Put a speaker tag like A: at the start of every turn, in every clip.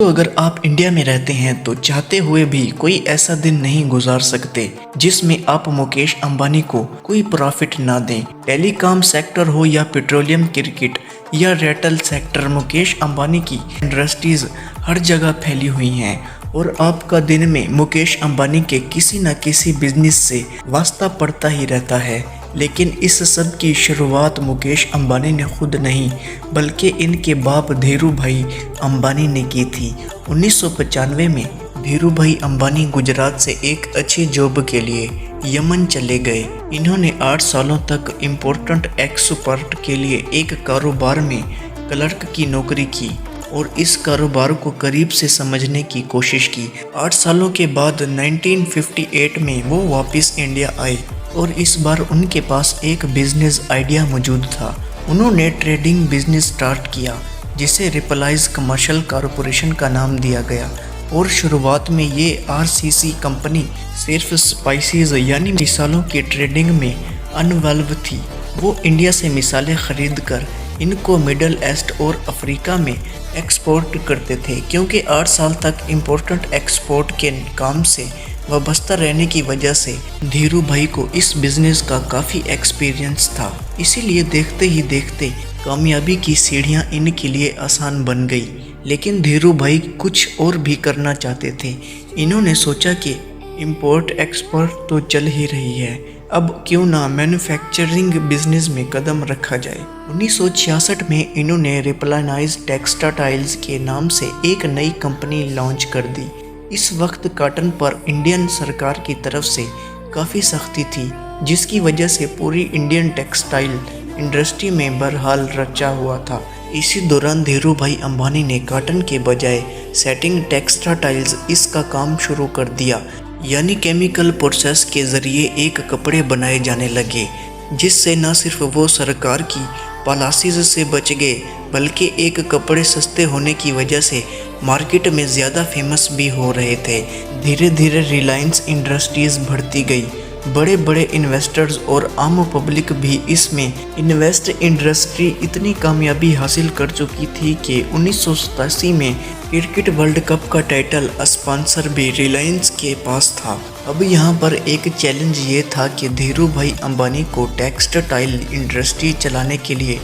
A: अगर आप इंडिया में रहते हैं तो चाहते हुए भी कोई ऐसा दिन नहीं गुजार सकते जिसमें आप मुकेश अंबानी को कोई प्रॉफिट ना दें। टेलीकॉम सेक्टर हो या पेट्रोलियम, क्रिकेट या रिटेल सेक्टर, मुकेश अंबानी की इंडस्ट्रीज हर जगह फैली हुई हैं और आपका दिन में मुकेश अंबानी के किसी न किसी बिजनेस से वास्ता पड़ता ही रहता है। लेकिन इस सब की शुरुआत मुकेश अंबानी ने खुद नहीं बल्कि इनके बाप धीरू भाई अंबानी ने की थी। 1995 में धीरू भाई अंबानी गुजरात से एक अच्छी जॉब के लिए यमन चले गए। इन्होंने 8 सालों तक इम्पोर्टेंट एक्सपोर्ट के लिए एक कारोबार में क्लर्क की नौकरी की और इस कारोबार को करीब से समझने की कोशिश की। 8 सालों के बाद 1958 में वो वापस इंडिया आए और इस बार उनके पास एक बिजनेस आइडिया मौजूद था। उन्होंने ट्रेडिंग बिजनेस स्टार्ट किया जिसे रिपलाइज कमर्शियल कॉरपोरेशन का नाम दिया गया और शुरुआत में ये आरसीसी कंपनी सिर्फ स्पाइसेस यानी मिसालों की ट्रेडिंग में इन्वॉल्व थी। वो इंडिया से मिसालें खरीद कर इनको मिडल ईस्ट और अफ्रीका में एक्सपोर्ट करते थे। क्योंकि 8 साल तक इम्पोर्टेंट एक्सपोर्ट के काम से वाबस्ता रहने की वजह से धीरू भाई को इस बिजनेस का काफ़ी एक्सपीरियंस था। इसीलिए देखते ही देखते कामयाबी की सीढ़ियां इनके लिए आसान बन गई। लेकिन धीरू भाई कुछ और भी करना चाहते थे। इन्होंने सोचा कि इंपोर्ट एक्सपोर्ट तो चल ही रही है, अब क्यों ना मैन्युफैक्चरिंग बिजनेस में कदम रखा जाए। 1966 में इन्होंने रिपलाइज टेक्सटाइल्स के नाम से एक नई कंपनी लॉन्च कर दी। इस वक्त कॉटन पर इंडियन सरकार की तरफ से काफ़ी सख्ती थी जिसकी वजह से पूरी इंडियन टेक्सटाइल इंडस्ट्री में बहरहाल रचा हुआ था। इसी दौरान धीरू भाई अंबानी ने कॉटन के बजाय सेटिंग टेक्सटाइल्स इसका काम शुरू कर दिया, यानी केमिकल प्रोसेस के ज़रिए एक कपड़े बनाए जाने लगे जिससे न सिर्फ वो सरकार की पॉलिसीज से बच गए बल्कि एक कपड़े सस्ते होने की वजह से मार्केट में ज़्यादा फेमस भी हो रहे थे। धीरे धीरे रिलायंस इंडस्ट्रीज बढ़ती गई। बड़े बड़े इन्वेस्टर्स और आम पब्लिक भी इसमें इन्वेस्ट इंडस्ट्री इतनी कामयाबी हासिल कर चुकी थी कि 1987 में क्रिकेट वर्ल्ड कप का टाइटल स्पॉन्सर भी रिलायंस के पास था। अब यहाँ पर एक चैलेंज ये था कि धीरू भाई अंबानी को टेक्सटाइल इंडस्ट्री चलाने के लिए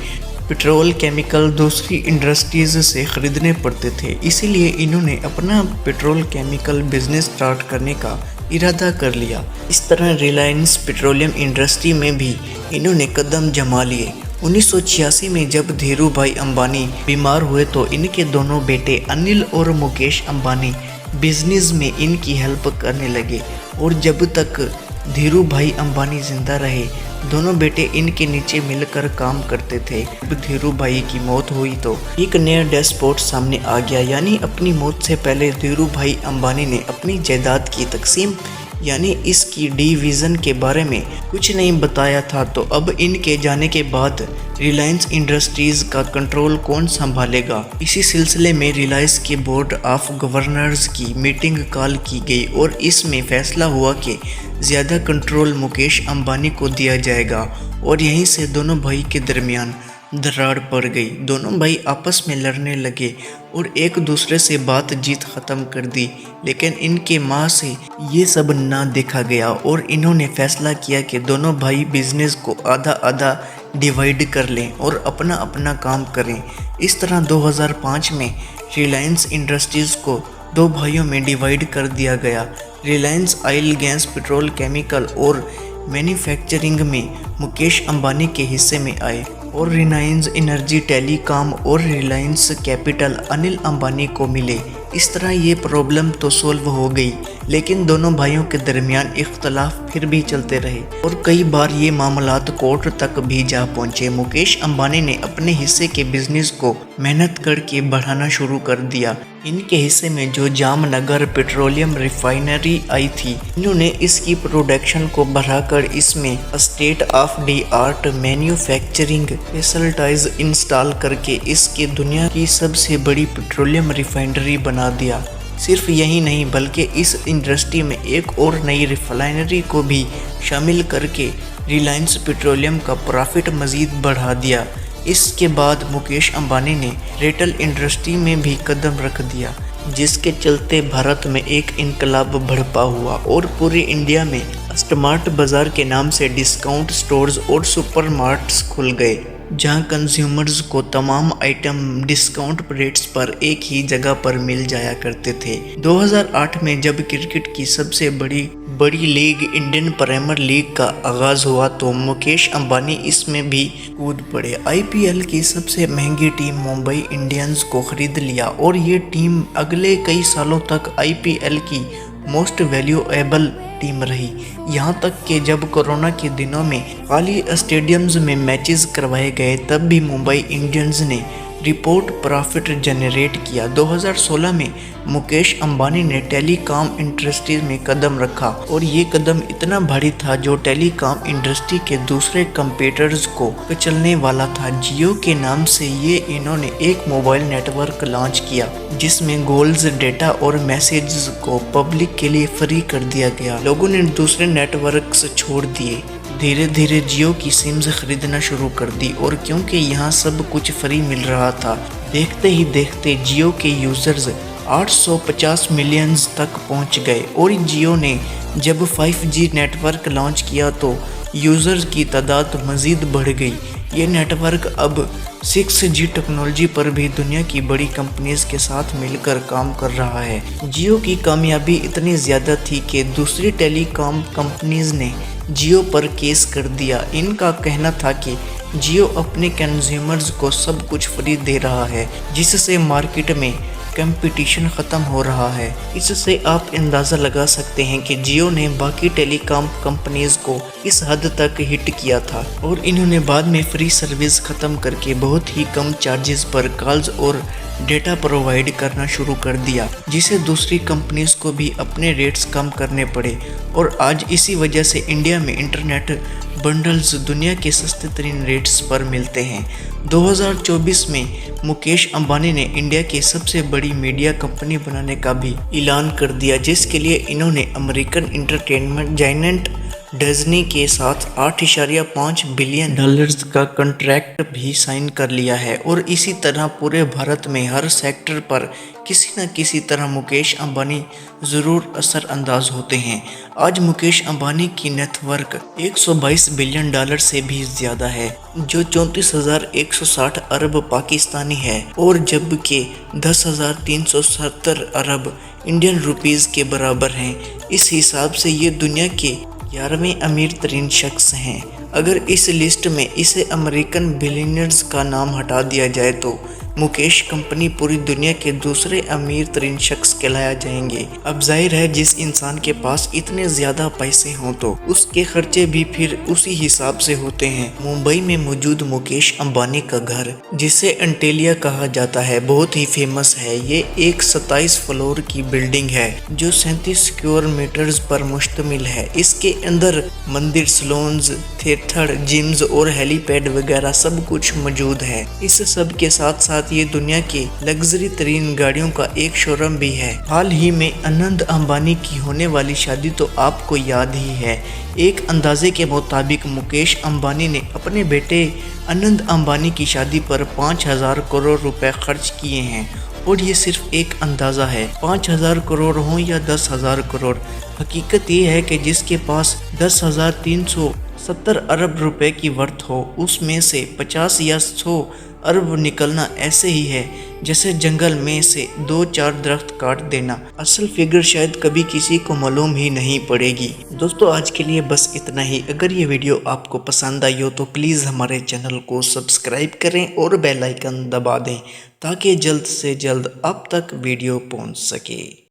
A: पेट्रोल, केमिकल दूसरी इंडस्ट्रीज से ख़रीदने पड़ते थे। इसीलिए इन्होंने अपना पेट्रोल केमिकल बिजनेस स्टार्ट करने का इरादा कर लिया। इस तरह रिलायंस पेट्रोलियम इंडस्ट्री में भी इन्होंने कदम जमा लिए। 1986 में जब धीरू भाई अंबानी बीमार हुए तो इनके दोनों बेटे अनिल और मुकेश अंबानी बिजनेस में इनकी हेल्प करने लगे और जब तक धीरू भाई अंबानी जिंदा रहे दोनों बेटे इनके नीचे मिलकर काम करते थे। जब धीरू भाई की मौत हुई तो एक नया डेस्पोट सामने आ गया, यानी अपनी मौत से पहले धीरू भाई अंबानी ने अपनी जायदाद की तकसीम यानी इसकी डिवीज़न के बारे में कुछ नहीं बताया था। तो अब इनके जाने के बाद रिलायंस इंडस्ट्रीज़ का कंट्रोल कौन संभालेगा। इसी सिलसिले में रिलायंस के बोर्ड ऑफ गवर्नर्स की मीटिंग कॉल की गई और इसमें फैसला हुआ कि ज़्यादा कंट्रोल मुकेश अंबानी को दिया जाएगा और यहीं से दोनों भाई के दरमियान दरार पड़ गई। दोनों भाई आपस में लड़ने लगे और एक दूसरे से बातचीत ख़त्म कर दी। लेकिन इनके माँ से ये सब ना देखा गया और इन्होंने फैसला किया कि दोनों भाई बिजनेस को आधा आधा डिवाइड कर लें और अपना अपना काम करें। इस तरह 2005 में रिलायंस इंडस्ट्रीज़ को 2 भाइयों में डिवाइड कर दिया गया। Reliance oil, gas, petrol, chemical और मैन्युफैक्चरिंग में मुकेश अंबानी के हिस्से में आए और रिलायंस एनर्जी, टेलीकॉम और रिलायंस कैपिटल अनिल अंबानी को मिले। इस तरह ये प्रॉब्लम तो सॉल्व हो गई, लेकिन दोनों भाइयों के दरमियान इख्तलाफ फिर भी चलते रहे और कई बार ये मामलात कोर्ट तक भी जा पहुंचे। मुकेश अंबानी ने अपने हिस्से के बिजनेस को मेहनत करके बढ़ाना शुरू कर दिया। इनके हिस्से में जो जामनगर पेट्रोलियम रिफाइनरी आई थी, इन्होंने इसकी प्रोडक्शन को बढ़ाकर इसमें state of the art manufacturing facilities install करके इसके दुनिया की सबसे बड़ी पेट्रोलियम रिफाइनरी बना दिया। सिर्फ यही नहीं बल्कि इस इंडस्ट्री में एक और नई रिफाइनरी को भी शामिल करके रिलायंस पेट्रोलियम का प्रॉफिट मज़ीद बढ़ा दिया। इसके बाद मुकेश अंबानी ने रिटेल इंडस्ट्री में भी कदम रख दिया। जिसके चलते भारत में एक इनकलाब भड़पा हुआ और पूरे इंडिया में स्मार्ट बाजार के नाम से डिस्काउंट स्टोर्स और सुपरमार्ट्स खुल गए, जहां कंज्यूमर्स को तमाम आइटम डिस्काउंट रेट्स पर एक ही जगह पर मिल जाया करते थे। 2008 में जब क्रिकेट की सबसे बड़ी लीग इंडियन प्रीमियर लीग का आगाज हुआ तो मुकेश अंबानी इसमें भी कूद पड़े। आईपीएल की सबसे महंगी टीम मुंबई इंडियंस को खरीद लिया और ये टीम अगले कई सालों तक आईपीएल की मोस्ट वैल्यूएबल टीम रही। यहाँ तक कि जब कोरोना के दिनों में खाली स्टेडियम्स में मैचेस करवाए गए तब भी मुंबई इंडियंस ने रिपोर्ट प्रॉफिट जनरेट किया। 2016 में मुकेश अंबानी ने टेलीकॉम इंडस्ट्री में कदम रखा और ये कदम इतना भारी था जो टेलीकॉम इंडस्ट्री के दूसरे कंपीटर्स को कुचलने वाला था। जियो के नाम से इन्होंने एक मोबाइल नेटवर्क लॉन्च किया जिसमें कॉल्स, डेटा और मैसेजेस को पब्लिक के लिए फ्री कर दिया गया। लोगों ने दूसरे नेटवर्क्स छोड़ दिए। धीरे धीरे जियो की सिम्स खरीदना शुरू कर दी और क्योंकि यहाँ सब कुछ फ्री मिल रहा था, देखते ही देखते जियो के यूजर्स 850 मिलियन तक पहुँच गए और जियो ने जब 5G नेटवर्क लॉन्च किया तो यूजर्स की तादाद मज़ीद बढ़ गई। ये नेटवर्क अब 6G टेक्नोलॉजी पर भी दुनिया की बड़ी कंपनीज के साथ मिलकर काम कर रहा है। जियो की कामयाबी इतनी ज़्यादा थी कि दूसरी टेलीकॉम कंपनीज ने जियो पर केस कर दिया। इनका कहना था कि जियो अपने कंज्यूमर्स को सब कुछ फ्री दे रहा है, जिससे मार्केट में कंपटीशन ख़त्म हो रहा है। इससे आप अंदाज़ा लगा सकते हैं कि जियो ने बाकी टेलीकॉम कंपनीज को इस हद तक हिट किया था और इन्होंने बाद में फ्री सर्विस ख़त्म करके बहुत ही कम चार्जेस पर कॉल्स और डेटा प्रोवाइड करना शुरू कर दिया, जिसे दूसरी कंपनीज को भी अपने रेट्स कम करने पड़े और आज इसी वजह से इंडिया में इंटरनेट बंडल्स दुनिया के सस्ते तरीन रेट्स पर मिलते हैं। 2024 में मुकेश अंबानी ने इंडिया की सबसे बड़ी मीडिया कंपनी बनाने का भी ऐलान कर दिया, जिसके लिए इन्होंने अमेरिकन एंटरटेनमेंट जायंट डिज्नी के साथ $8.5 बिलियन का कॉन्ट्रैक्ट भी साइन कर लिया है और इसी तरह पूरे भारत में हर सेक्टर पर किसी न किसी तरह मुकेश अंबानी ज़रूर असरअंदाज होते हैं। आज मुकेश अंबानी की नेटवर्क $122 बिलियन से भी ज़्यादा है, जो 34,160 अरब पाकिस्तानी है और जबकि 10,370 अरब इंडियन रुपीज़ के बराबर हैं। इस हिसाब से ये दुनिया के 11वें अमीर तरीन शख्स हैं। अगर इस लिस्ट में इसे अमेरिकन बिलियनर्स का नाम हटा दिया जाए तो मुकेश कंपनी पूरी दुनिया के दूसरे अमीर तरीन शख्स कहलाया जाएंगे। अब जाहिर है जिस इंसान के पास इतने ज़्यादा पैसे हों तो उसके खर्चे भी फिर उसी हिसाब से होते हैं। मुंबई में मौजूद मुकेश अंबानी का घर, जिसे एंटेलिया कहा जाता है, बहुत ही फेमस है। ये एक 27 फ्लोर की बिल्डिंग है जो 37 स्क्वायर मीटर्स पर मुश्तमिल है। इसके अंदर मंदिर, सलोन्स, थिएटर, जिम्स और हेलीपैड वगैरह सब कुछ मौजूद है। इस सब के साथ साथ ये दुनिया के लग्जरी तरीन गाड़ियों का एक शोरूम भी है। हाल ही में अनंत अंबानी की होने वाली शादी तो आपको याद ही है। एक अंदाजे के मुताबिक मुकेश अंबानी ने अपने बेटे अनंत अंबानी की शादी पर 5,000 करोड़ रुपए खर्च किए हैं और ये सिर्फ एक अंदाज़ा है। 5,000 करोड़ हो या 10,000 करोड़, हकीकत ये है कि जिसके पास 10,370 अरब रुपए की वर्थ हो उसमें से 50 या 100 अरब निकलना ऐसे ही है जैसे जंगल में से 2-4 दरख्त काट देना। असल फिगर शायद कभी किसी को मालूम ही नहीं पड़ेगी। दोस्तों आज के लिए बस इतना ही। अगर ये वीडियो आपको पसंद आई हो तो प्लीज़ हमारे चैनल को सब्सक्राइब करें और बेल आइकन दबा दें ताकि जल्द से जल्द आप तक वीडियो पहुंच सके।